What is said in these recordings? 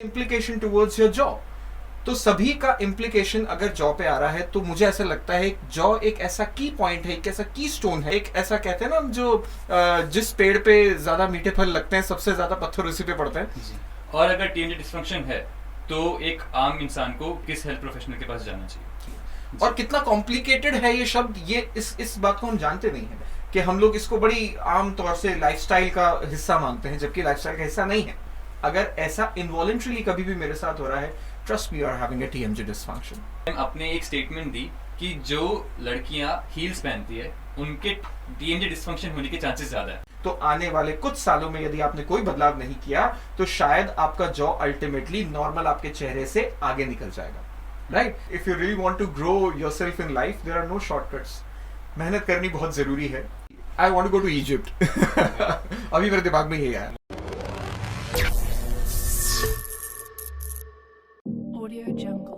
Implication towards your jaw. तो सभी का इम्प्लीकेशन अगर जॉ पे आ रहा है तो मुझे ऐसा लगता है जॉ एक ऐसा की पॉइंट है, एक ऐसा की स्टोन है, एक ऐसा कहते हैं ना जो जिस पेड़ पे ज्यादा मीठे फल लगते हैं सबसे ज्यादा पत्थर उसी पे पड़ते हैं जी। और अगर टीएमजे डिस्फंक्शन है तो एक आम इंसान को किस हेल्थ प्रोफेशनल के पास जाना चाहिए। और कितना कॉम्प्लिकेटेड है ये शब्द, ये इस बात को हम जानते नहीं है कि हम लोग इसको बड़ी आम तौर से लाइफस्टाइल का हिस्सा मानते हैं, जबकि लाइफस्टाइल का हिस्सा नहीं है। अगर ऐसा इनवॉलंटरीली कभी भी मेरे साथ हो रहा है, trust me, you are having a TMJ dysfunction. आपने एक स्टेटमेंट दी कि जो लड़कियां हील्स पहनती है उनके टीएमजे डिसफंक्शन होने के चांसेस ज्यादा है। तो आने वाले कुछ सालों में यदि आपने कोई बदलाव नहीं किया तो शायद आपका जॉ अल्टीमेटली नॉर्मल आपके चेहरे से आगे निकल जाएगा। Right, if you really want to grow yourself in life, there are no shortcuts. मेहनत करनी बहुत जरूरी है। I want to go to Egypt. अभी मेरे दिमाग में ये आया। Audio Jungle.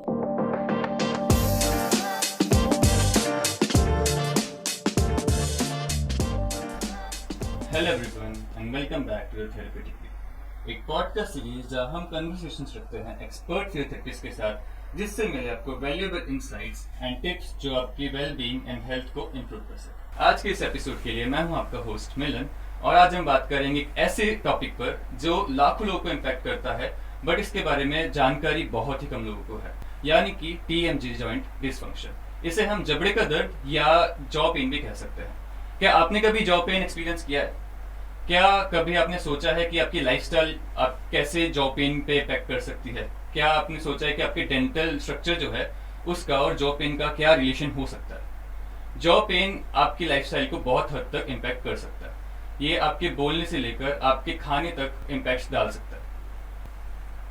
Hello everyone and welcome back to the therapeutic week, एक पॉडकास्ट सीरीज जहां हम कन्वर्सेशंस रखते हैं एक्सपर्ट फिजियोथेरेपिस्ट के साथ, जिससे मिले आपको वैल्यूएबल इंसाइट्स एंड टिप्स जो आपकी वेलबीइंग एंड हेल्थ को इंप्रूव कर सके। आज के इस एपिसोड के लिए मैं हूं आपका होस्ट मिलन, और आज हम बात करेंगे एक ऐसे टॉपिक पर जो लाखों लोगों को इम्पैक्ट करता है, बट इसके बारे में जानकारी बहुत ही कम लोगों को है, यानी कि टीएमजे जॉइंट डिसफंक्शन। इसे हम जबड़े का दर्द या जॉ पेन भी कह सकते हैं। क्या आपने कभी जॉ पेन एक्सपीरियंस किया है? क्या कभी आपने सोचा है कि आपकी लाइफस्टाइल आप कैसे जॉ पेन पे इफेक्ट कर सकती है? क्या आपने सोचा है कि आपके डेंटल स्ट्रक्चर जो है उसका और जॉ पेन का क्या रिलेशन हो सकता है? जॉ पेन आपकी लाइफस्टाइल को बहुत हद तक इम्पैक्ट कर सकता है। ये आपके बोलने से लेकर आपके खाने तक इम्पैक्ट डाल सकता है।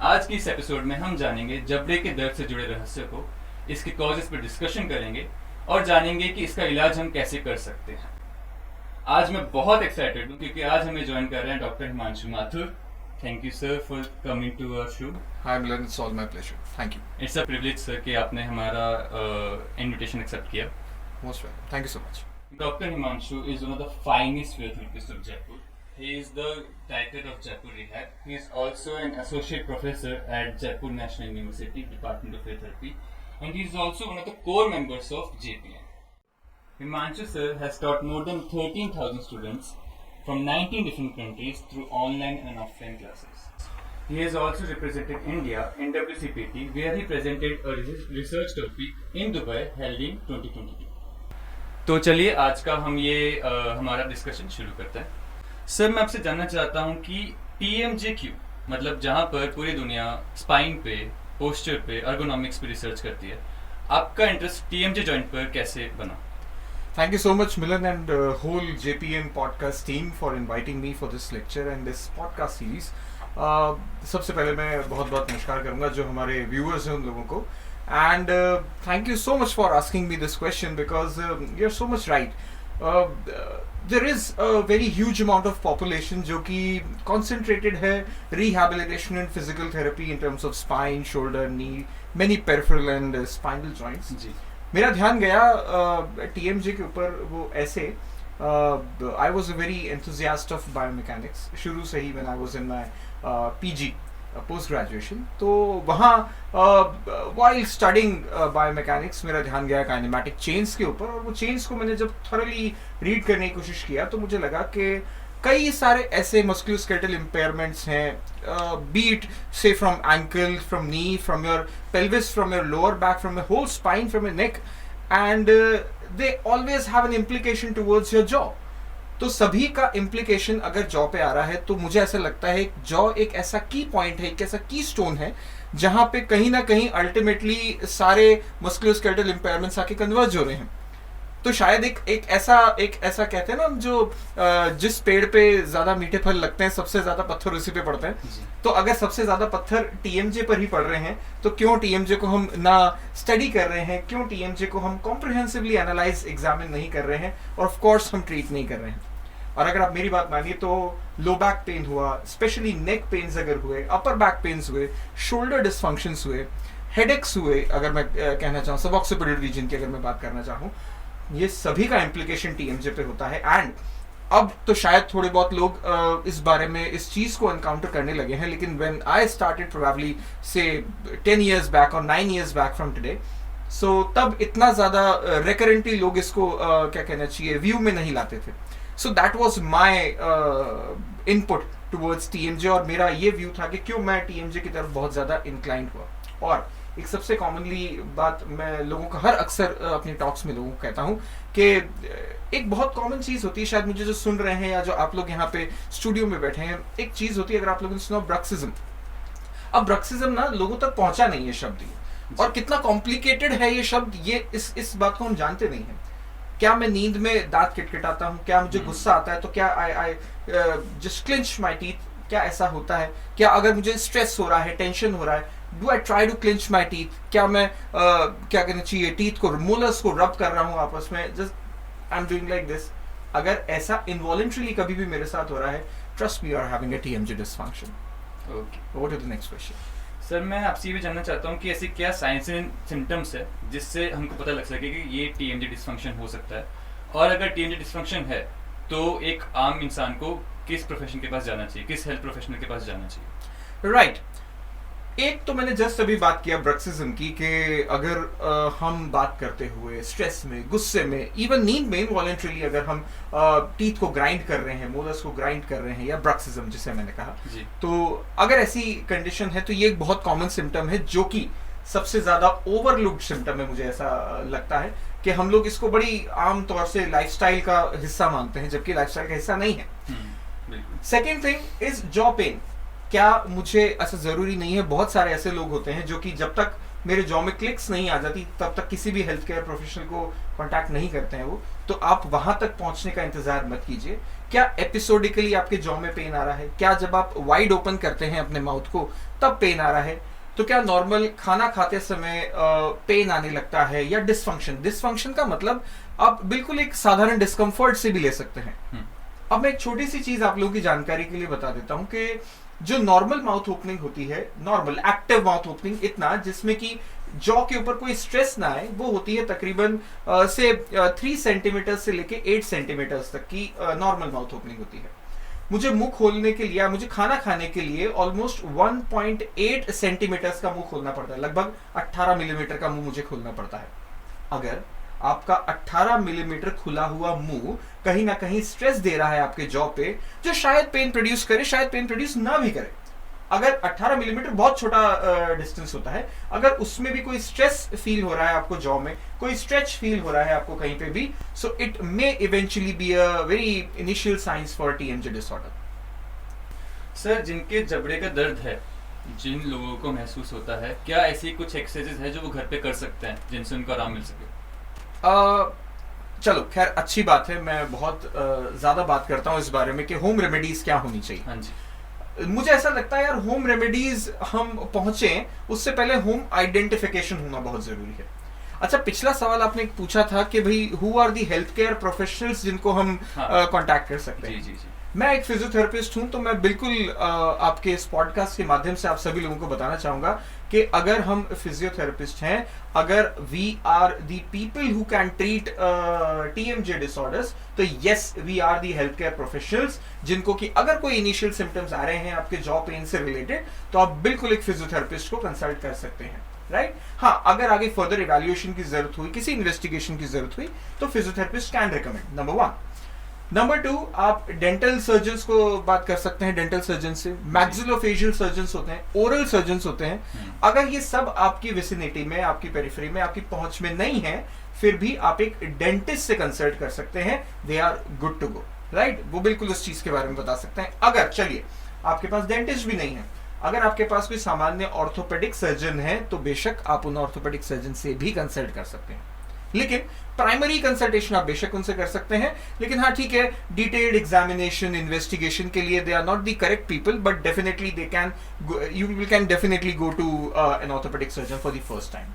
आज की इस एपिसोड में हम जानेंगे जबड़े के दर्द से जुड़े रहस्य को, इसके कॉजेस पर डिस्कशन करेंगे और जानेंगे कि इसका इलाज हम कैसे कर सकते हैं। आज मैं बहुत एक्साइटेड हूँ क्योंकि आज हमें ज्वाइन कर रहे हैं doctor Himanshu Mathur. Thank you sir for coming to our show. Hi Milan, it's all my pleasure. Thank you. It's a privilege sir कि आपने हमारा इनविटेशन एक्सेप्ट किया। Most welcome, thank you so much. Dr. Himanshu is one of the finest physiotherapists of Jaipur. He is the director of Jaipur Rehab. He is also an associate professor at Jaipur National University, Department of Physiotherapy, and he is also one of the core members of JPN. Himanshu sir has taught more than 13,000 students from 19 different countries through online and offline classes. He has also represented India in WCPT, where he presented a research topic in Dubai held in 2022. तो चलिए आज का हम ये हमारा discussion शुरू करते हैं। सर, मैं आपसे जानना चाहता हूँ कि टीएमजे क्यों, मतलब जहाँ पर पूरी दुनिया स्पाइन पे, पोस्चर पे, एर्गोनॉमिक्स पे रिसर्च करती है, आपका इंटरेस्ट टीएमजे जॉइंट पर कैसे बना? Thank you so much, Milan, and whole JPN podcast team for inviting me for this lecture and this podcast series. सबसे पहले मैं बहुत बहुत नमस्कार करूँगा जो हमारे viewers हैं उन लोगों को, and thank you so much for asking me this question because you're so much right. There is a very huge amount of population जो कि concentrated है rehabilitation and physical therapy in terms of spine, shoulder, knee, many peripheral and spinal joints. जी। मेरा ध्यान गया TMJ के ऊपर वो ऐसे, I was a very enthusiast of biomechanics शुरू से ही, when I was in my PG post graduation. तो वहाँ व्हाइल स्टडिंग बायोमैकेनिक्स मेरा ध्यान गया काइनेमैटिक चेन्स के ऊपर, और वो चेन्स को मैंने जब थॉरली रीड करने की कोशिश किया तो मुझे लगा कि कई सारे ऐसे मस्कुलोस्केलेटल इम्पेयरमेंट्स हैं, बीट से from ankle, from knee, from your pelvis, from your lower back, from your whole spine, from your neck, and they always have an implication towards your jaw. तो सभी का implication अगर jaw पे आ रहा है तो मुझे ऐसा लगता है जॉ एक ऐसा की पॉइंट है, एक ऐसा की स्टोन है जहां पे कहीं ना कहीं अल्टीमेटली सारे मस्कुलोस्केलेटल इम्पेयरमेंट्स आके कन्वर्ज हो रहे हैं। तो शायद एक ऐसा कहते हैं ना जो जिस पेड़ पे ज्यादा मीठे फल लगते हैं सबसे ज्यादा पत्थर उसी पे पड़ते हैं। तो अगर सबसे ज्यादा पत्थर टीएमजे पर ही पड़ रहे हैं तो क्यों टीएमजे को हम ना स्टडी कर रहे हैं, क्यों टीएमजे को हम कॉम्प्रिहेंसिवली एनालाइज एग्जामिन नहीं कर रहे हैं, और ऑफ कोर्स हम ट्रीट नहीं कर रहे हैं। और अगर आप मेरी बात मानिए तो लो बैक पेन हुआ, स्पेशली नेक पेन्स अगर हुए, अपर बैक पेन्स हुए, शोल्डर डिस्फंक्शंस हुए, हेडेक्स हुए, अगर मैं कहना चाहूँ सबऑक्सिपिटल रीजन की अगर मैं बात करना चाहूँ, ये सभी का इम्प्लीकेशन टीएमजे पे होता है। एंड अब तो शायद थोड़े बहुत लोग इस बारे में इस चीज को एनकाउंटर करने लगे हैं, लेकिन व्हेन आई स्टार्टेड प्रोबेबली से 10 years बैक और 9 years बैक फ्रॉम टुडे, सो तब इतना ज्यादा रिकरेंटली लोग इसको क्या कहना चाहिए व्यू में नहीं लाते थे. So that was my input towards TMJ, और मेरा ये व्यू था कि क्यों मैं टीएमजे की तरफ बहुत ज्यादा इंक्लाइंड हुआ. और एक सबसे कॉमनली बात मैं लोगों का हर अक्सर अपने टॉक्स में लोगों को कहता हूँ कि एक बहुत कॉमन चीज होती है, शायद मुझे जो सुन रहे हैं या जो आप लोग यहाँ पे स्टूडियो में बैठे हैं, एक चीज होती है, अगर आप लोगों ने सुना ब्रक्सिज्म. अब ब्रक्सिज्म ना लोगों तक पहुंचा नहीं है शब्द ये, और कितना कॉम्प्लिकेटेड है ये शब्द, ये इस बात को हम जानते नहीं है. क्या मैं नींद में दांत किटकिटाता हूँ, क्या मुझे गुस्सा आता है तो क्या I just clinch my teeth, क्या ऐसा होता है? क्या अगर मुझे स्ट्रेस हो रहा है, टेंशन हो रहा है, do I try to clench my teeth? क्या मैं क्या कहना चाहिए, टीथ को, मोलर्स को रब कर रहा हूँ आपस में, just I am doing like this? अगर ऐसा इनवॉलंटरीली कभी भी मेरे साथ हो रहा है, trust me, you are having a TMJ dysfunction. Okay, what is the next question? Sir मैं आपसे ये भी जानना चाहता हूँ कि ऐसी क्या साइंस एंड सिम्टम्स है जिससे हमको पता लग सके कि ये टीएमजे डिसफंक्शन हो सकता है, और अगर टीएमजे डिसफंक्शन है तो एक आम इंसान को किस प्रोफेशन के पास जाना चाहिए, किस हेल्थ प्रोफेशनल के पास जाना चाहिए? राइट. एक तो मैंने जस्ट अभी बात किया ब्रक्सिज्म की, कि अगर हम बात करते हुए स्ट्रेस में, गुस्से में, इवन नींद में इनवॉलंटरीली अगर हम टीथ को ग्राइंड कर रहे हैं, मोलर्स को ग्राइंड कर रहे हैं, या ब्रक्सिज्म जिसे मैंने कहा, तो अगर ऐसी कंडीशन है तो ये एक बहुत कॉमन सिम्टम है, जो कि सबसे ज्यादा ओवरलुक्ड सिम्टम है. मुझे ऐसा लगता है कि हम लोग इसको बड़ी आम तौर से लाइफस्टाइल का हिस्सा मानते हैं, जबकि लाइफस्टाइल का हिस्सा नहीं है. Second thing is jaw pen. क्या मुझे ऐसा जरूरी नहीं है, बहुत सारे ऐसे लोग होते हैं जो कि जब तक मेरे जॉ में क्लिक्स नहीं आ जाती तब तक किसी भी हेल्थ केयर प्रोफेशनल को कांटेक्ट नहीं करते हैं वो. तो आप वहां तक पहुंचने का इंतजार मत कीजिए. क्या एपिसोडिकली आपके जॉ में पेन आ रहा है? क्या जब आप वाइड ओपन करते हैं अपने माउथ को तब पेन आ रहा है? तो क्या नॉर्मल खाना खाते समय पेन आने लगता है? या डिस्फंक्शन का मतलब आप बिल्कुल एक साधारण डिस्कम्फर्ट से भी ले सकते हैं. अब मैं एक छोटी सी चीज आप लोगों की जानकारी के लिए बता देता हूं कि जो नॉर्मल माउथ ओपनिंग होती है, नॉर्मल एक्टिव माउथ ओपनिंग, इतना जिसमें कि जॉ के ऊपर कोई स्ट्रेस ना आए, वो होती है तकरीबन से 3 सेंटीमीटर से लेके 8 सेंटीमीटर तक की नॉर्मल माउथ ओपनिंग होती है. मुझे मुंह खोलने के लिए, मुझे खाना खाने के लिए ऑलमोस्ट 1.8 सेंटीमीटर का मुंह खोलना पड़ता है, लगभग 18 मिलीमीटर का मुंह मुझे खोलना पड़ता है. अगर आपका 18 मिलीमीटर खुला हुआ मुंह कहीं ना कहीं स्ट्रेस दे रहा है आपके जॉ पे, जो शायद पेन प्रोड्यूस करे, शायद पेन प्रोड्यूस ना भी करे. अगर 18 मिलीमीटर बहुत छोटा डिस्टेंस होता है, अगर उसमें भी कोई स्ट्रेस फील हो रहा है आपको जॉ में, कोई स्ट्रेच फील हो रहा है आपको कहीं पे भी, so it may eventually be a very initial science for TMJ disorder. Sir जिनके जबड़े का दर्द है, जिन लोगों को महसूस होता है, क्या ऐसी कुछ एक्सरसाइजेज है जो वो घर पे कर सकते हैं जिनसे उनको आराम मिल सके? चलो खैर, अच्छी बात है. मैं बहुत ज्यादा बात करता हूँ इस बारे में कि होम रेमेडीज क्या होनी चाहिए. हाँ जी. मुझे ऐसा लगता है यार, होम रेमेडीज हम पहुंचे उससे पहले होम आइडेंटिफिकेशन होना बहुत जरूरी है. अच्छा, पिछला सवाल आपने पूछा था कि भाई who are the health care professionals जिनको हम कांटेक्ट कर सकते हैं. जी जी जी. मैं एक फिजियोथेरेपिस्ट हूं, तो मैं बिल्कुल आपके इस पॉडकास्ट के माध्यम से आप सभी लोगों को बताना चाहूंगा कि अगर हम फिजियोथेरेपिस्ट हैं, अगर we are the people who can treat TMJ disorders, तो yes we are the health care professionals जिनको कि अगर कोई इनिशियल सिम्टम्स आ रहे हैं आपके जॉ पेन से रिलेटेड, तो आप बिल्कुल एक फिजियोथेरेपिस्ट को कंसल्ट कर सकते हैं. राइट? हाँ, अगर आगे फर्दर इवैल्यूएशन की जरूरत हुई, किसी इन्वेस्टिगेशन की जरूरत हुई, तो physiotherapist can recommend. Number 1. Number 2, आप डेंटल सर्जन्स को बात कर सकते हैं. डेंटल सर्जन से, मैक्सिलोफेशियल सर्जन्स होते हैं, ओरल सर्जन्स होते हैं. अगर ये सब आपकी विसिनिटी में, आपकी पेरिफेरी में, आपकी पहुंच में नहीं है, फिर भी आप एक डेंटिस्ट से कंसल्ट कर सकते हैं. They are good to go. Right? वो बिल्कुल उस चीज के बारे में बता सकते हैं. अगर चलिए आपके पास डेंटिस्ट भी नहीं है, अगर आपके पास कोई सामान्य ऑर्थोपेडिक सर्जन है, तो बेशक आप उन ऑर्थोपेडिक सर्जन से भी कंसल्ट कर सकते हैं. लेकिन प्राइमरी कंसल्टेशन आप बेशक उनसे कर सकते हैं. लेकिन हाँ ठीक है, डिटेल्ड एग्जामिनेशन, इन्वेस्टिगेशन के लिए they are not the correct people, but definitely they can, you can definitely go to an orthopaedic surgeon for the first time.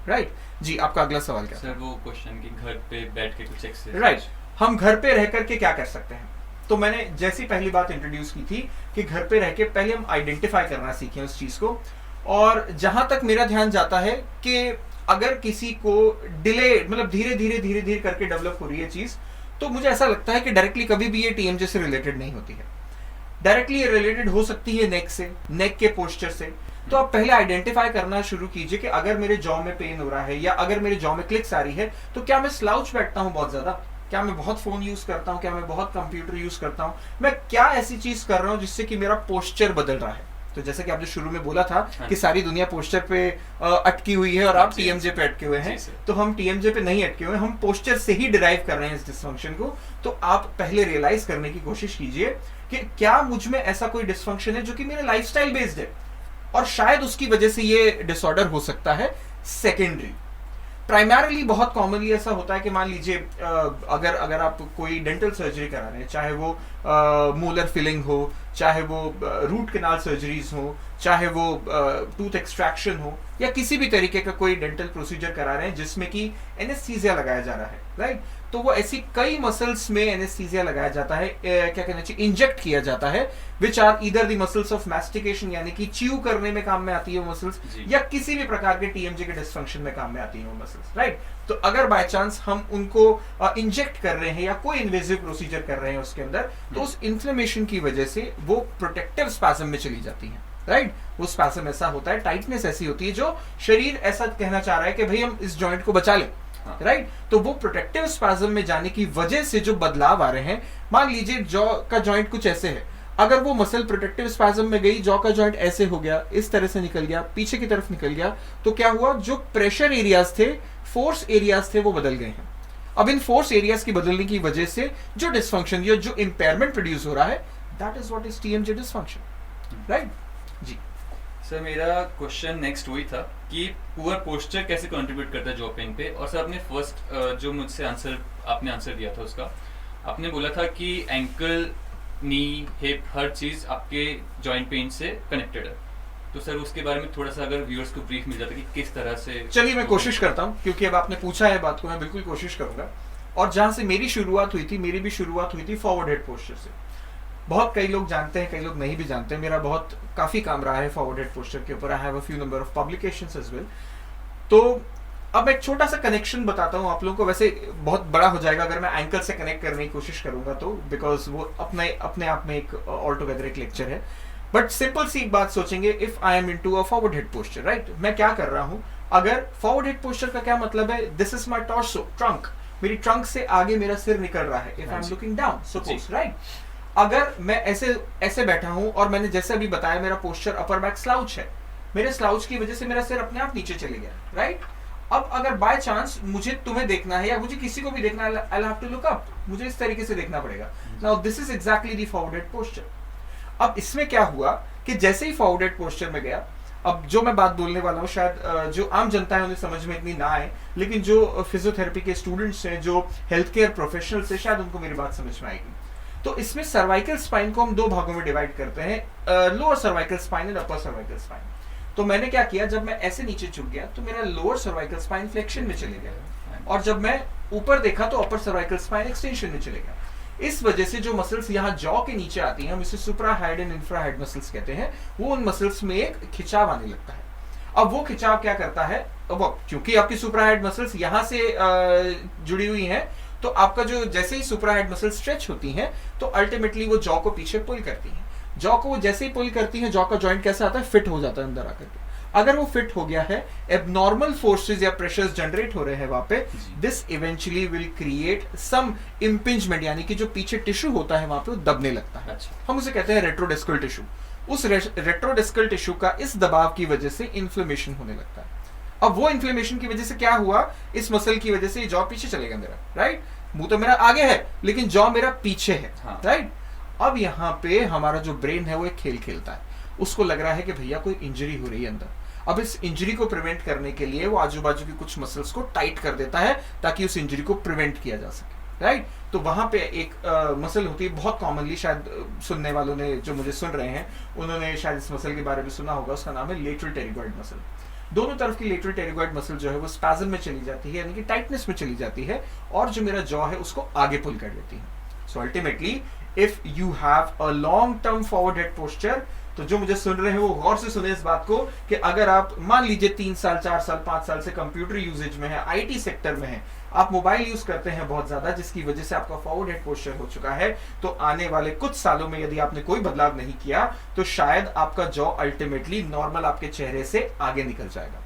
Right जी. आपका अगला सवाल क्या? सर वो क्वेश्चन कि घर पे बैठ के कुछ एक्सरसाइज. राइट. हम घर पे रह करके क्या कर सकते हैं? तो मैंने जैसी पहली बात इंट्रोड्यूस की थी कि घर पे रह के पहले हम आइडेंटिफाई करना सीखें उस चीज को. और जहां तक मेरा ध्यान जाता है कि अगर किसी को डिले, मतलब धीरे धीरे करके डेवलप हो रही है चीज, तो मुझे ऐसा लगता है कि डायरेक्टली कभी भी ये टीएमजे से रिलेटेड नहीं होती है। डायरेक्टली ये रिलेटेड हो सकती है नेक से, नेक के पोस्चर से। तो आप पहले आइडेंटिफाई करना शुरू कीजिए कि अगर मेरे जॉ में पेन हो रहा है या अगर मेरे जॉ में क्लिक्स आ रही है, तो क्या मैं स्लाउच बैठता हूं बहुत ज्यादा, क्या मैं बहुत फोन यूज करता हूं, क्या मैं बहुत कंप्यूटर यूज करता हूं, मैं क्या ऐसी चीज कर रहा हूं जिससे कि मेरा पोस्चर बदल रहा है। तो जैसे कि आपने शुरू में बोला था कि सारी दुनिया पोस्चर पे अटकी हुई है और आप टीएमजे पे अटके हुए हैं, तो हम टीएमजे पे नहीं अटके हुए, हम पोस्चर से ही डिराइव कर रहे हैं इस डिसफंक्शन को। तो आप पहले रियलाइज करने की कोशिश कीजिए कि क्या मुझ में ऐसा कोई डिसफंक्शन है जो कि मेरे लाइफस्टाइल बेस्ड है, और शायद उसकी वजह से ये डिसऑर्डर हो सकता है सेकेंडरी। प्राइमरीली बहुत कॉमनली ऐसा होता है कि मान लीजिए अगर आप कोई डेंटल सर्जरी करा रहे हैं, चाहे वो मोलर फिलिंग हो, चाहे वो रूट कैनाल सर्जरीज हो, चाहे वो टूथ एक्सट्रैक्शन हो, या किसी भी तरीके का कोई डेंटल प्रोसीजर करा रहे हैं जिसमें कि एनेस्थीसिया लगाया जा रहा है, राइट। तो वो ऐसी कई मसल्स में एनेस्थीसिया लगाया जाता है, क्या कहना चाहिए, इंजेक्ट किया जाता है, which are either the muscles of mastication, यानी कि च्यू करने में काम में आती है वो मसल्स, या किसी भी प्रकार के टीएमजे के डिसफंक्शन में काम में आती है वो मसल्स, राइट। तो अगर बाय चांस हम उनको इंजेक्ट कर रहे हैं या कोई इन्वेजिव प्रोसीजर कर रहे हैं उसके अंदर, तो उस इन्फ्लेमेशन की वजह से वो प्रोटेक्टिव स्पैज्म में चली जाती है, राइट। वो स्पैज्म ऐसा होता है, टाइटनेस ऐसी होती है जो शरीर ऐसा कहना चाह रहा है कि भाई हम इस जॉइंट को बचा लें, राइट। तो वो प्रोटेक्टिव स्पैज्म में जाने की वजह से जो बदलाव आ रहे हैं, मान लीजिए जॉ का जॉइंट कुछ ऐसे है, अगर वो मसल प्रोटेक्टिव स्पैज्म में गई, जॉ का जॉइंट ऐसे हो गया, इस तरह से निकल गया, पीछे की तरफ निकल गया, तो क्या हुआ, जो प्रेशर एरियाज थे, फोर्स एरियाज थे, वो बदल गए हैं। अब इन फोर्स एरियाज की बदलने की वजह से जो डिसफंक्शन या जो इंपेयरमेंट प्रोड्यूस हो रहा है, that is what is TMJ dysfunction, right जी। सर मेरा क्वेश्चन नेक्स्ट वही था कि पुअर पोस्चर कैसे कंट्रीब्यूट करता है जॉ पेन पे, और सर आपने फर्स्ट जो मुझसे आपने आंसर दिया था उसका, आपने बोला था कि एंकल, नी, हिप, हर चीज आपके जॉइंट पेन से कनेक्टेड है। तो सर उसके बारे में थोड़ा सा अगर व्यूअर्स को ब्रीफ मिल जाता कि किस तरह से। चलिए मैं कोशिश करता हूँ, क्योंकि अब आपने पूछा है बात को, मैं बिल्कुल कोशिश करूंगा। और जहां से मेरी शुरुआत हुई थी, मेरी भी शुरुआत हुई थी फॉरवर्ड हेड पोस्चर से। बहुत कई लोग जानते हैं, कई लोग नहीं भी जानते हैं, मेरा बहुत काफी काम रहा है फॉरवर्ड हेड पोस्चर के ऊपर। I have a few number of publications as well. तो अब एक छोटा सा कनेक्शन बताता हूँ आप लोगों को, वैसे बहुत बड़ा हो जाएगा अगर मैं एंकल से कनेक्ट करने की कोशिश करूंगा तो, बिकॉज वो अपने आप में एक ऑल टुगेदर एक लेक्चर है। बट सिंपल सी एक बात सोचेंगे, if I am into a forward head posture, right, मैं क्या कर रहा हूँ। अगर फॉरवर्ड हेड पोस्चर का क्या मतलब है, this is my torso, trunk, मेरी ट्रंक से आगे मेरा सिर निकल रहा है, if I am looking down suppose, right. अगर मैं ऐसे बैठा हूं और मैंने जैसे अभी बताया मेरा पोस्चर अपर बैक स्लाउच है, मेरे स्लाउच की वजह से मेरा सिर अपने आप नीचे चले गया, राइट। अब अगर बाय चांस मुझे तुम्हें देखना है या मुझे किसी को भी देखना है, I have to look up, मुझे इस तरीके से देखना पड़ेगा। Now this is exactly the forward head posture. अब इसमें क्या हुआ कि जैसे ही फॉरवर्ड हेड पोस्चर में गया, अब जो मैं बात बोलने वाला हूँ शायद जो आम जनता है उन्हें समझ में इतनी ना आए, लेकिन जो फिजियोथेरेपी के स्टूडेंट्स हैं, जो हेल्थ केयर प्रोफेशनल्स हैं, शायद उनको मेरी बात समझ में आएगी। तो इसमें सर्वाइकल स्पाइन को हम दो भागों में डिवाइड करते हैं, lower cervical spine and upper cervical spine. तो मैंने क्या किया, जब मैं ऐसे नीचे झुक गया तो मेरा लोअर सर्वाइकल स्पाइन फ्लेक्शन में चले गया, और जब मैं ऊपर देखा तो अपर सर्वाइकल स्पाइन एक्सटेंशन में चले गया। इस वजह से जो मसल्स यहाँ जॉ के नीचे आती हैं, हम इसे supra hyoid and infra hyoid muscles कहते हैं, वो उन मसल्स में एक खिंचाव आने लगता है। अब वो खिंचाव क्या करता है, अब क्योंकि आपकी सुप्रा हेड मसल्स यहाँ से जुड़ी हुई हैं, तो आपका जो जैसे ही सुप्रा हेड मसल स्ट्रेच होती हैं, तो अल्टीमेटली वो जॉ को पीछे पुल करती हैं। जॉ को वो जैसे ही पुल करती हैं, जॉ का जॉइंट कैसा आता है, फिट हो जाता है अंदर आकर के। अगर वो फिट हो गया है, एबनॉर्मल फोर्सेस या प्रेशर्स जनरेट हो रहे हैं वहां पे, this eventually will create some impingement, यानी कि जो पीछे टिश्यू होता है वहां पे वो दबने लगता है। हम उसे कहते हैं रेट्रोडिस्कल टिश्यू। उस रेट्रोडिस्कल टिश्यू का इस दबाव की वजह से इन्फ्लेमेशन होने लगता है। अब वो इन्फ्लेमेशन की वजह से क्या हुआ, इस मसल की वजह से जॉ पीछे चलेगा मेरा, राइट। मुंह तो मेरा आगे है लेकिन जॉ मेरा पीछे है, राइट। अब यहाँ पे हमारा जो ब्रेन है वो एक खेल खेलता है, उसको लग रहा है कि भैया कोई इंजरी हो रही है अंदर। अब इस इंजरी को प्रिवेंट करने के लिए वो आजू बाजू की कुछ मसल्स को टाइट कर देता है ताकि उस इंजरी को प्रिवेंट किया जा सके, राइट। तो वहां पे एक मसल होती है, बहुत कॉमनली शायद सुनने वालों ने, जो मुझे सुन रहे हैं, उन्होंने शायद इस मसल के बारे में सुना होगा, उसका नाम है लेटरल टेरिगॉइड मसल। दोनों तरफ की लेटरल टेरिगॉइड मसल जो है वो स्पैज्म में चली जाती है, यानी कि टाइटनेस में चली जाती है, और जो मेरा जॉ है उसको आगे पुल कर लेती है। So ultimately if you have a long term forward head posture, तो जो मुझे सुन रहे हैं वो गौर से सुने इस बात को कि अगर आप मान लीजिए 3 साल 4 साल 5 साल से कंप्यूटर यूजेज में है, आईटी सेक्टर में है, आप मोबाइल यूज करते हैं बहुत ज्यादा, जिसकी वजह से आपका फॉरवर्ड हेड पोस्चर हो चुका है, तो आने वाले कुछ सालों में यदि आपने कोई बदलाव नहीं किया तो शायद आपका जॉ अल्टीमेटली नॉर्मल आपके चेहरे से आगे निकल जाएगा,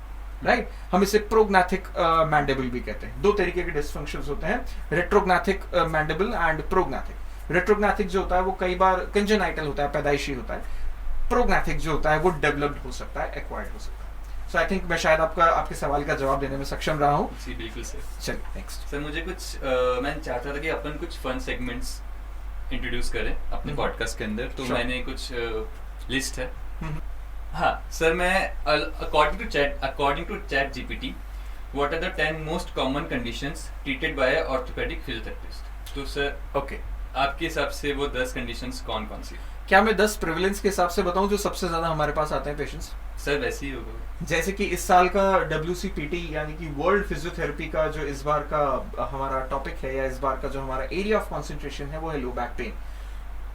राइट हम इसे प्रोग्नाथिक मैंडेबल भी कहते हैं। दो तरीके के डिस्फंक्शंस होते हैं, रेट्रोग्नाथिक मैंडेबल एंड प्रोग्नाथिक। रेट्रोग्नाथिक जो होता है वो कई बार कंजेनाइटल होता है, पैदाइशी होता है। प्रोग्नाथिक जो होता है वो डेवलप्ड हो सकता है, एक्वायर्ड हो सकता है। सो आई थिंक मैं शायद आपके सवाल का जवाब देने में सक्षम रहा हूँ। जी बिल्कुल सर। चलिए नेक्स्ट। सर मुझे मैं चाहता था कि अपन कुछ फन सेगमेंट्स इंट्रोड्यूस करें अपने पॉडकास्ट के अंदर, तो मैंने कुछ लिस्ट है। हाँ सर, मैं according to chat GPT, what are the 10 most common conditions treated by a orthopedic physiotherapist. तो सर ओके, आपके हिसाब से वो 10 कंडीशंस कौन कौन सी? क्या मैं 10 प्रेवलेंस के हिसाब से बताऊं जो सबसे ज्यादा हमारे पास आते हैं पेशेंट्स? सर वैसे ही होगा। जैसे कि इस साल का WCPT यानी कि वर्ल्ड फिजियोथेरेपी का जो इस बार का हमारा टॉपिक है, या इस बार का जो हमारा एरिया ऑफ कंसंट्रेशन है, वो है लो बैक पेन।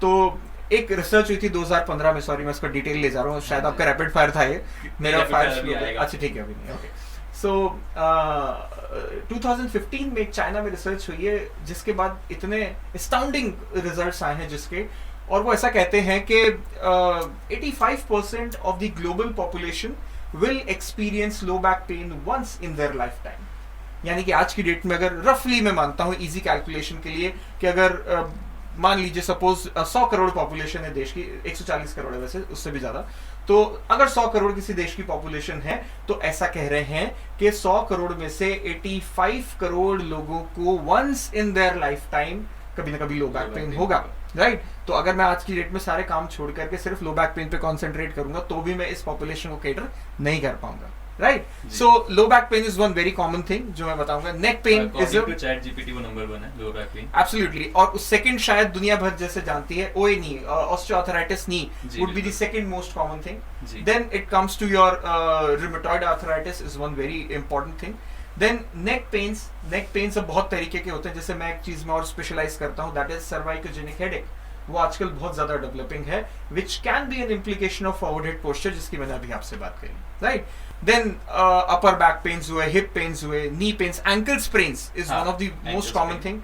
तो एक रिसर्च हुई थी 2015 में, सॉरी मैं इसका डिटेल ले जा रहा हूँ, शायद आपका रैपिड फायर था ये, मेरा फायर अच्छा ठीक है अभी नहीं। ओके, सो 2015 में एक चाइना में रिसर्च हुई है जिसके बाद इतने एस्टाउंडिंग रिजल्ट्स आए हैं जिसके, और वो ऐसा कहते हैं कि 85% of the global population will experience low back pain once in their life time. यानी कि आज की डेट में अगर रफली मैं मानता हूँ इजी कैलकुलेशन के लिए कि अगर मान लीजिए सपोज 100 करोड़ पॉपुलेशन है देश की, 140 करोड़ है वैसे, उससे भी ज्यादा, तो अगर 100 करोड़ किसी देश की पॉपुलेशन है तो ऐसा कह रहे हैं कि 100 करोड़ में से 85 करोड़ लोगों को once in their life time कभी ना कभी लो बैक पेन होगा, राइट। तो अगर मैं आज की डेट में सारे काम छोड़ करके सिर्फ लो बैक पेन पे कॉन्सेंट्रेट करूंगा तो भी मैं इस पॉपुलेशन को केटर नहीं कर पाऊंगा, right. So low back pain is one very common thing जो मैं बताऊंगा। Neck pain is chat GPT वो नंबर 1 है लो बैक पेन, एब्सोल्युटली। और सेकंड शायद दुनिया भर जैसे जानती है O A knee, osteoarthritis knee would be the second most common thing. Then it comes to your rheumatoid arthritis is one very important thing. Then neck pains अब बहुत तरीके के होते हैं, जैसे मैं एक चीज में और स्पेशलाइज करता हूँ, दैट इज सर्वाइकोजेनिक हेडेक। वो आजकल बहुत ज्यादा डेवलपिंग है, which can be an implication of forward head posture, जिसकी मैंने अभी आपसे बात करी, right. Then upper back pains हुए, हिप पेन्स हुए, knee pains, ankle sprains is one of the most common thing.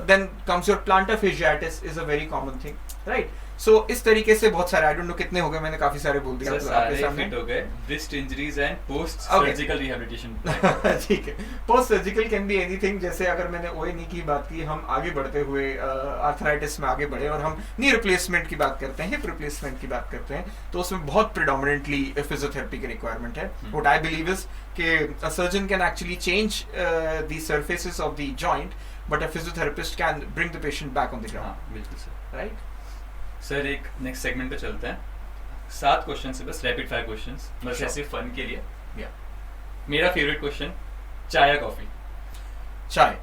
Then comes your plantar fasciitis is a very common thing, right. So इस तरीके से बहुत सारे, आई डोंट नो कितने हो गए, मैंने काफी सारे बोल दिया आपके सामने। हो गए wrist injuries and post surgical rehabilitation. ठीक है, post surgical can be anything. जैसे अगर मैंने ओए नी की बात की, हम आगे बढ़ते हुए आर्थराइटिस में आगे बढ़े और हम नी रिप्लेसमेंट की बात करते हैं, हिप रिप्लेसमेंट की बात करते हैं, तो उसमें बहुत प्रिडोमिनेंटली फिजियोथेरेपी की रिक्वायरमेंट है। व्हाट आई बिलीव इज कि अ surgeon can actually change the surfaces of the joint, but a physiotherapist can bring the patient back on the ground. बिल्कुल सर, राइट। सर एक नेक्स्ट सेगमेंट पे चलते हैं। 7 question है बस, rapid fire questions, बस ऐसे फन के लिए। मेरा फेवरेट क्वेश्चन, चाय या कॉफी? चाय।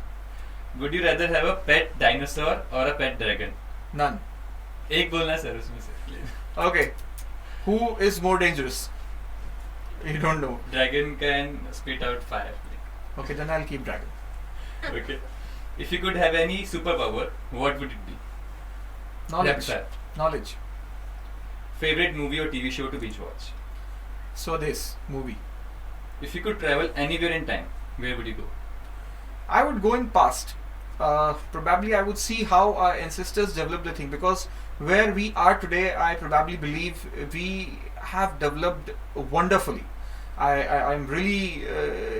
Would you rather have a pet dinosaur और अ पेट ड्रैगन? नन। एक बोलना सर उसमें से। Okay, who is more dangerous? You don't know. Dragon can spit out fire. Okay, then I'll keep dragon. Okay. If you could have any superpower, what would it be? Knowledge. Knowledge. Favorite movie or TV show to binge watch? So this movie. If you could travel anywhere in time, where would you go? I would go in past. Probably I would see how our ancestors developed the thing, because where we are today, I probably believe we have developed wonderfully. I'm really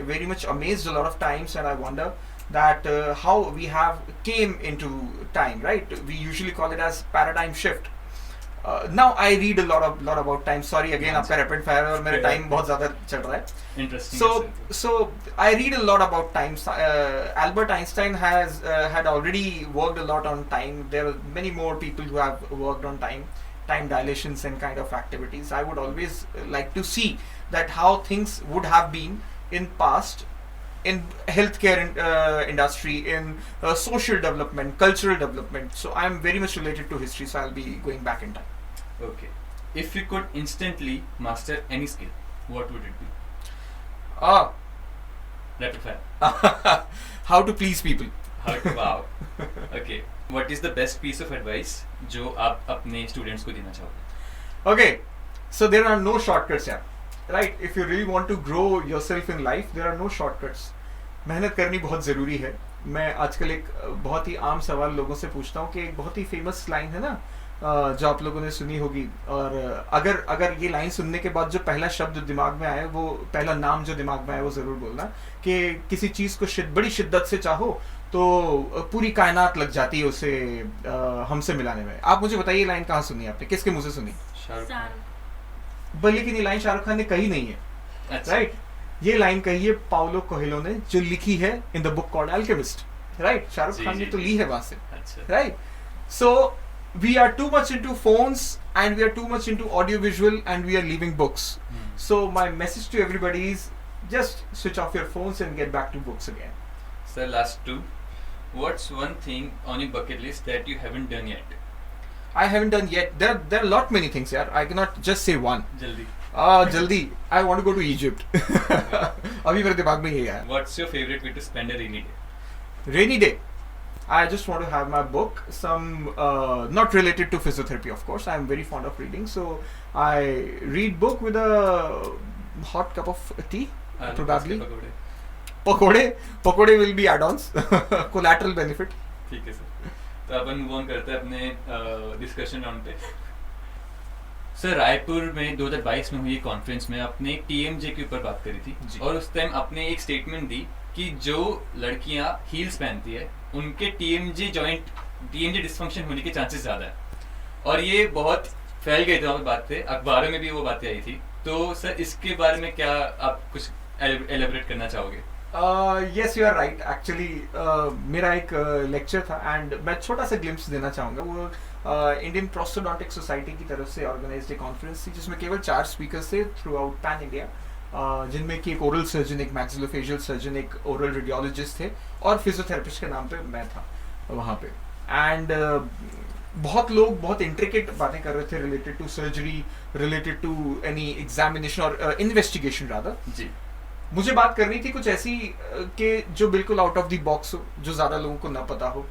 very much amazed a lot of times, and I wonder that how we have came into time, right? We usually call it as paradigm shift. Now I read a lot about time. Sorry again, आपका rapid fire और मेरा time बहुत ज़्यादा चल रहा है. Interesting. So I read a lot about time. Albert Einstein had already worked a lot on time. There are many more people who have worked on time dilations and kind of activities. I would always like to see that how things would have been in past, in healthcare industry, in social development, cultural development. So I'm very much related to history, so I'll be going back in time. Okay. If you could instantly master any skill, what would it be? Rapid fire. How to please people. Wow. Okay. What is the best piece of advice जो आप अपने students को देना चाहोगे? Okay, so there are no shortcuts यार, right? If you really want to grow yourself in life, there are no shortcuts. मेहनत करनी बहुत ज़रूरी है. मैं आजकल एक बहुत ही आम सवाल लोगों से पूछता हूँ कि एक बहुत ही फेमस लाइन है ना, जो आप लोगों ने सुनी होगी, और अगर ये लाइन सुनने के बाद जो पहला शब्द दिमाग में आए, वो पहला नाम जो दिमाग में आए, वो ज़रूर बोलना कि किसी चीज़ को बड़ी शिद्दत से चाहो तो पूरी कायनात लग जाती है उसे हमसे मिलाने में. आप मुझे बताइए, लाइन कहाँ सुनी आपने, किसके मुंह से सुनी? शाहरुख खान. लेकिन ये लाइन शाहरुख खान ने कही नहीं है, राइट? ये लाइन कही है पाउलो कोएल्हो ने, जो लिखी है in the book called alchemist, right? Shahrukh Khan ने तो ली है वहां से, right? So we are too much into phones and we are too much into audio visual and we are leaving books. So my message to everybody is just switch off your phones and get back to books again. Sir, last two. What's one thing on your bucket list that you haven't done yet? I haven't done yet. There are lot many things यार. I cannot just say one. जल्दी. जल्दी. I want to go to Egypt. अभी मेरे दिमाग में ये है. What's your favorite way to spend a rainy day? Rainy day. I just want to have my book, some not related to physiotherapy, of course. I am very fond of reading, so I read book with a hot cup of tea, probably. Pakode will be add-ons, collateral benefit. ठीक है sir. तो अपन move on करते हैं अपने discussion round पे. Sir, Raipur में 2022 में हुई कॉन्फ्रेंस में आपने TMJ के ऊपर बात करी थी, और उस टाइम आपने एक स्टेटमेंट दी कि जो लड़कियां हील्स पहनती है उनके TMJ डिस्फंक्शन होने के चांसेस ज्यादा है, और ये बहुत फैल गई थी वहाँ पे बातें, अखबारों में भी वो बातें आई थी. तो सर, इसके बारे में क्या आप कुछ एलेबरेट करना चाहोगे? Yes, you are right. Actually, मेरा एक लेक्चर था एंड मैं छोटा सा ग्लिम्स देना चाहूँगा. वो इंडियन प्रोस्टोडोंटिक सोसाइटी की तरफ से ऑर्गेनाइज्ड एक कॉन्फ्रेंस थी, जिसमें केवल 4 स्पीकर्स थे थ्रू आउट पैन इंडिया, जिनमें कि एक ओरल सर्जन, एक मैक्सिलोफेशियल सर्जन, एक ओरल रेडियोलॉजिस्ट थे, और फिजियोथेरेपिस्ट के नाम पे मैं था वहाँ पे. एंड बहुत लोग बहुत इंट्रिकेट बातें कर रहे थे related to surgery, related to any examination और इन्वेस्टिगेशन रादर. जी. मुझे बात करनी थी कुछ ऐसी कि जो बिल्कुल आउट ऑफ द बॉक्स हो, जो ज़्यादा लोगों को ना पता हो.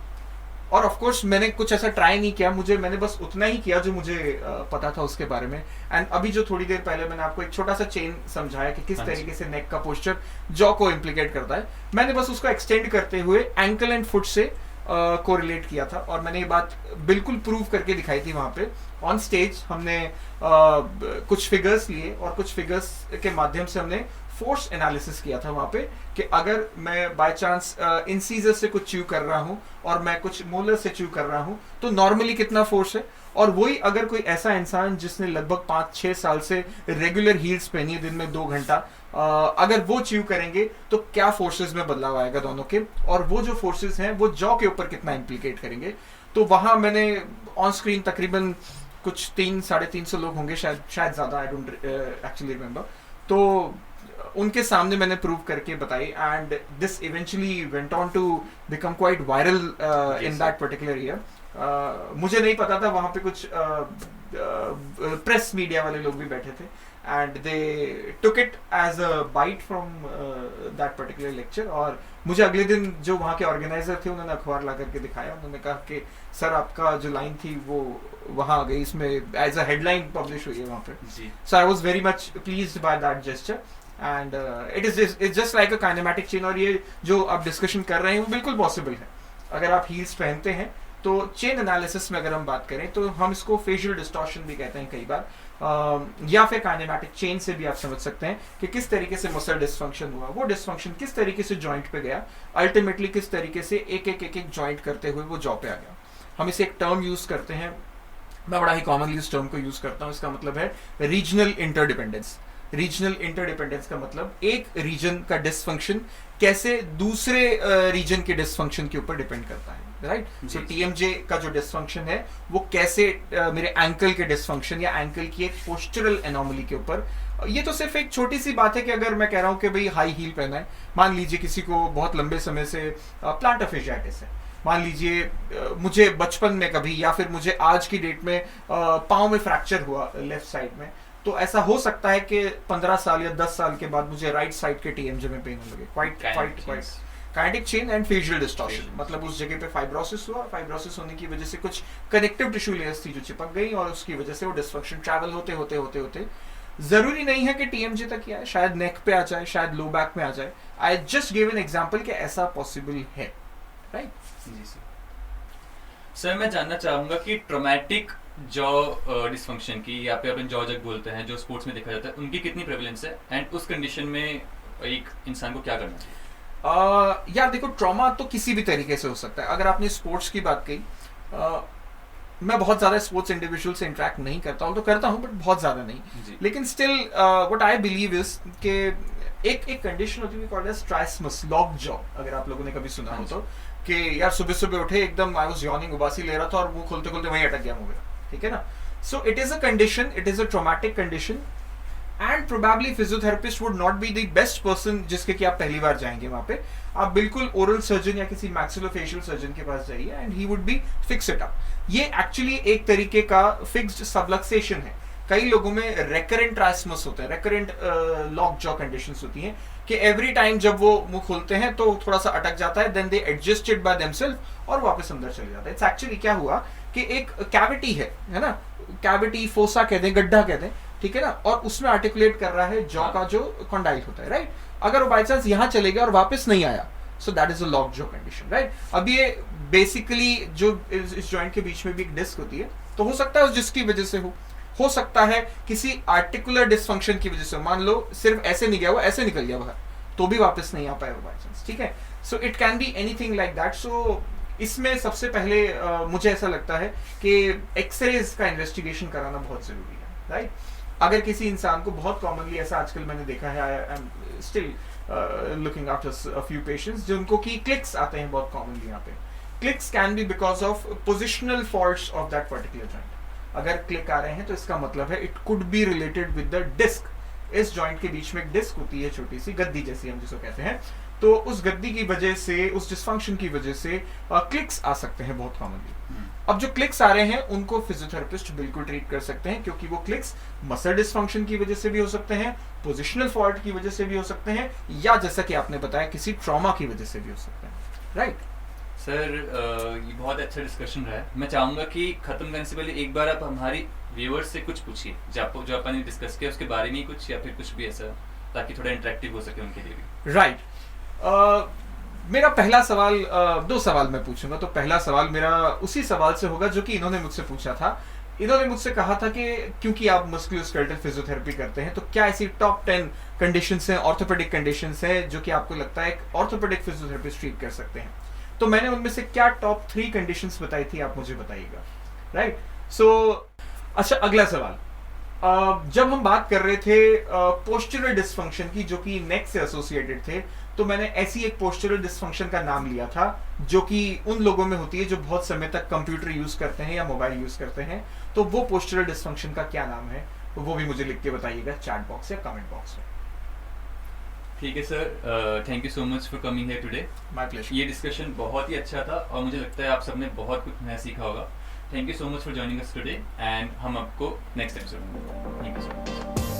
और ऑफ कोर्स मैंने कुछ ऐसा ट्राई नहीं किया, मैंने बस उतना ही किया जो मुझे पता था उसके बारे में. एंड अभी जो थोड़ी देर पहले मैंने आपको एक छोटा सा चेन समझाया कि किस तरीके से नेक का पोस्चर जॉ को इम्प्लीकेट करता है, मैंने बस उसको एक्सटेंड करते हुए एंकल एंड फुट से कोरिलेट किया था. और मैंने ये बात बिल्कुल प्रूव करके दिखाई थी वहाँ पे ऑन स्टेज. हमने कुछ फिगर्स लिए और कुछ फिगर्स के माध्यम से हमने फोर्स एनालिसिस किया था वहाँ पे कि अगर मैं बाय चांस इंसीजर से कुछ च्यू कर रहा हूँ और मैं कुछ मोलर से च्यू कर रहा हूँ तो नॉर्मली कितना फोर्स है, और वही अगर कोई ऐसा इंसान जिसने लगभग 5-6 साल से रेगुलर हील्स पहनी है दिन में 2 घंटा, अगर वो च्यू करेंगे तो क्या फोर्सेस में बदलाव आएगा दोनों के, और वो जो फोर्सेस हैं वो जॉ के ऊपर कितना इम्प्लीकेट करेंगे. तो वहाँ मैंने ऑन स्क्रीन तकरीबन कुछ 300-350 लोग होंगे, शायद ज़्यादा, आई डोंट एक्चुअली रिमेंबर. तो उनके सामने मैंने प्रूव करके बताई, and this eventually went on to become quite viral in that particular year. मुझे नहीं पता था वहाँ पे कुछ प्रेस मीडिया वाले लोग भी बैठे थे, and they took it as a bite from that particular lecture. और मुझे अगले दिन जो वहाँ के ऑर्गेनाइजर थे उन्होंने अखबार ला करके दिखाया. उन्होंने कहा कि सर आपका जो लाइन थी वो वहाँ आ गई, इसमें एज अ हेडलाइन पब्लिश हुई है वहाँ पे. So I was very much pleased by that gesture, and it's just like a kinematic chain. और ये जो आप डिस्कशन कर रहे हैं वो बिल्कुल पॉसिबल है. अगर आप हील्स पहनते हैं तो चेन एनालिसिस में अगर हम बात करें तो हम इसको फेशियल डिस्टॉर्शन भी कहते हैं कई बार, या फिर काइनेमैटिक चेन से भी आप समझ सकते हैं कि किस तरीके से मसल डिस्फंक्शन हुआ, वो डिस्फंक्शन किस तरीके से जॉइंट पे गया, अल्टीमेटली किस तरीके से एक एक जॉइंट करते हुए वो जॉ पे आ गया. हम इसे एक टर्म यूज करते हैं, मैं बड़ा ही कॉमनली इस टर्म को यूज करता हूँ. इसका मतलब है रीजनल इंटरडिपेंडेंस. रीजनल इंटरडिपेंडेंस का मतलब एक रीजन का डिस्फंक्शन कैसे दूसरे रीजन के डिस्फंक्शन के ऊपर डिपेंड करता है, राइट? सो TMJ का जो डिस्फंक्शन है वो कैसे मेरे एंकल के डिस्फंक्शन या एंकल की एक पोस्चरल एनोमली के ऊपर. ये तो सिर्फ एक छोटी सी बात है कि अगर मैं कह रहा हूँ कि भाई हाई हील पहना है, मान लीजिए किसी को बहुत लंबे समय से प्लांटर फेशियाइटिस है, मान लीजिए मुझे बचपन में कभी या फिर मुझे आज की डेट में पाँव में फ्रैक्चर हुआ लेफ्ट साइड में, तो ऐसा हो सकता है कि 15 साल या 10 साल के बाद मुझे राइट साइड के TMJ में पेन होने लगे. Quite kinetic chain and facial distortion, मतलब उस जगह पे फाइब्रोसिस हुआ, फाइब्रोसिस होने की वजह से कुछ कनेक्टिव टिश्यू लेयर्स थी जो चिपक गई और उसकी वजह से वो डिस्फंक्शन ट्रैवल होते होते होते होते जरूरी नहीं है कि टीएमजे तक ही आए, शायद नेक पे आ जाए, शायद लो बैक में आ जाए. I just give an example कि ऐसा पॉसिबल है, राइट? जी सर, मैं जानना चाहूंगा कि ट्रॉमेटिक जॉ डिसफंक्शन की, या फिर अपन जॉ जग बोलते हैं, जो स्पोर्ट्स में देखा जाता है, उनकी कितनी प्रेवलेंस है एंड उस कंडीशन में एक इंसान को क्या करना चाहिए? यार देखो, ट्रॉमा तो किसी भी तरीके से हो सकता है. अगर आपने स्पोर्ट्स की बात कही, मैं बहुत ज्यादा स्पोर्ट्स इंडिविजुअल से इंटरेक्ट नहीं करता हूँ, तो करता हूँ बट बहुत ज्यादा नहीं. लेकिन still what I believe is कि एक कंडीशन होती है कॉल्ड एज ट्राइस्मस लॉक जॉ, अगर आप लोगों ने कभी सुना हो तो, कि यार सुबह सुबह उठे एकदम आई वाज यॉर्निंग, उबासी ले रहा था और मुंह खोलते खोलते वहीं अटक गया मुंह मेरा, ठीक है ना? So it is a condition, it is a traumatic condition and probably physiotherapist would not be the best person जिसके कि आप पहली बार जाएंगे वहां पे. आप बिल्कुल ओरल सर्जन या किसी मैक्सिलोफेशियल सर्जन के पास जाइए and he would be fix it up. ये एक्चुअली एक तरीके का फिक्स्ड सबलक्सेशन है. कई लोगों में रेकरेंट ट्राइस्मस होता है, रेकरेंट लॉक जॉ कंडीशंस होती हैं कि एवरी टाइम जब वो मुंह खोलते हैं तो थोड़ा सा अटक जाता है, then they adjust it by themselves और वापस अंदर चले जाता है. इट्स एक्चुअली क्या हुआ कि एक कैविटी है ना, कैविटी, फोसा कह दें, गड्ढा कह दें, ठीक है ना, और उसमें आर्टिकुलेट कर रहा है जॉ का जो कॉन्डाइल होता है, राइट? अगर वो बाई चांस यहाँ चले गया और वापस नहीं आया, so that is a lock jaw condition, right? अब ये बेसिकली जो इस जॉइंट के बीच में भी एक डिस्क होती है, तो हो सकता है उस डिस्क की वजह से हो सकता है किसी आर्टिकुलर डिसफंक्शन की वजह से. मान लो सिर्फ ऐसे नहीं गया, वो ऐसे निकल गया बाहर, तो भी वापस नहीं आ पाया वो बाई चांस, ठीक है? So it can be anything like that. So इसमें सबसे पहले मुझे ऐसा लगता है कि एक्सरेज का इन्वेस्टिगेशन कराना बहुत जरूरी है, राइट? अगर किसी इंसान को बहुत कॉमनली ऐसा आजकल मैंने देखा है, I am still looking after a few patients जिनको की क्लिक्स आते हैं बहुत कॉमनली. यहाँ पे clicks can be because of positional faults of that particular joint. अगर क्लिक आ रहे हैं तो इसका मतलब है it could be related with the disc. इस जॉइंट के बीच में एक डिस्क होती है, छोटी सी गद्दी जैसी हम जिसको कहते हैं, तो उस गद्दी की वजह से, उस डिसफंक्शन की वजह से क्लिक्स आ सकते हैं बहुत कॉमनली. अब जो क्लिक्स आ रहे हैं उनको फिजियोथेरेपिस्ट बिल्कुल ट्रीट कर सकते हैं, क्योंकि वो क्लिक्स मसल डिसफंक्शन की वजह से भी हो सकते हैं, पोजिशनल फॉल्ट की वजह से भी हो सकते हैं, या जैसा कि आपने बताया किसी ट्रॉमा की वजह से भी हो सकते हैं, राइट? सर, ये बहुत अच्छा डिस्कशन रहा है. मैं चाहूंगा कि खत्म करने से पहले एक बार आप हमारी व्यूअर्स से कुछ पूछिए जो अपन ने डिस्कस किया उसके बारे में कुछ, या फिर कुछ भी ऐसा, ताकि थोड़ा इंटरेक्टिव हो सके उनके लिए भी. राइट. मेरा पहला सवाल, दो सवाल मैं पूछूंगा. तो पहला सवाल मेरा उसी सवाल से होगा जो कि इन्होंने मुझसे पूछा था. इन्होंने मुझसे कहा था कि क्योंकि आप मस्कुलोस्केलेटल फिजियोथेरेपी करते हैं, तो क्या ऐसी टॉप 10 कंडीशंस हैं, ऑर्थोपेडिक कंडीशंस हैं, जो कि आपको लगता है एक ऑर्थोपेडिक फिजियोथेरेपिस्ट ट्रीट कर सकते हैं? तो मैंने उनमें से क्या टॉप 3 कंडीशंस बताई थी, आप मुझे बताइएगा, राइट? सो अच्छा, अगला सवाल. जब हम बात कर रहे थे पोस्चरल डिसफंक्शन की, जो कि नेक से एसोसिएटेड थे, तो मैंने ऐसी एक पोस्चरल डिसफंक्शन का नाम लिया था जो कि उन लोगों में होती है जो बहुत समय तक कंप्यूटर यूज करते हैं या मोबाइल यूज करते हैं. तो वो पोस्चरल डिसफंक्शन का क्या नाम है, वो भी मुझे लिख के बताइएगा चैट बॉक्स या कमेंट बॉक्स में. ठीक है sir, thank you so much for coming here today. My pleasure. ये डिस्कशन बहुत ही अच्छा था और मुझे लगता है आप सबने बहुत कुछ नया सीखा होगा. Thank you so much for joining us today and हम आपको नेक्स्ट एपिसोड में. Thank you so much.